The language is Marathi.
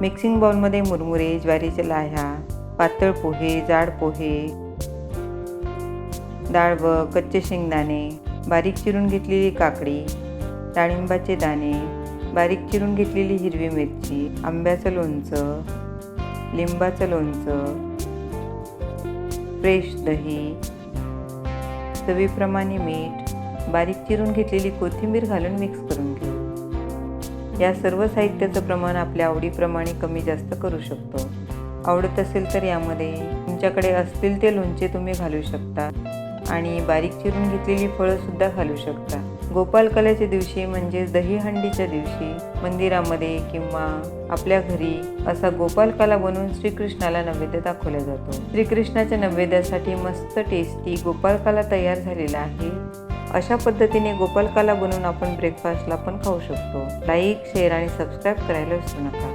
मिक्सिंग बाउलमध्ये मुरमुरे, ज्वारीच्या लाह्या, पातळ पोहे, जाड पोहे, डाळ व कच्चे शेंगदाणे, बारीक चिरून घेतलेली काकडी, डाळिंबाचे दाणे, बारीक चिरून घेतलेली हिरवी मिरची, आंब्याचं लोणचं, लिंबाचं लोणचं, फ्रेश दही, चवीप्रमाणे मीठ, बारीक चिरून घेतलेली कोथिंबीर घालून मिक्स करून घेऊ। या सर्व साहित्याचं प्रमाण आपल्या आवडीप्रमाणे कमी जास्त करू शकतो। आवडत असेल तर यामध्ये तुमच्याकडे असतील ते लोणचे तुम्ही घालू शकता आणि बारीक चिरून घेतलेली फळंसुद्धा घालू शकता। गोपालकाल्याच्या दिवशी म्हणजेच दहीहंडीच्या दिवशी मंदिरामध्ये किंवा आपल्या घरी असा गोपालकाला बनवून श्रीकृष्णाला नैवेद्य दाखवला जातो। श्रीकृष्णाच्या नैवेद्यासाठी मस्त टेस्टी गोपालकाला तयार झालेला आहे। अशा पद्धतीने गोपालकाला बनवून आपण ब्रेकफास्टला पण खाऊ शकतो। लाईक, शेअर आणि सबस्क्राईब करायला विसरू नका।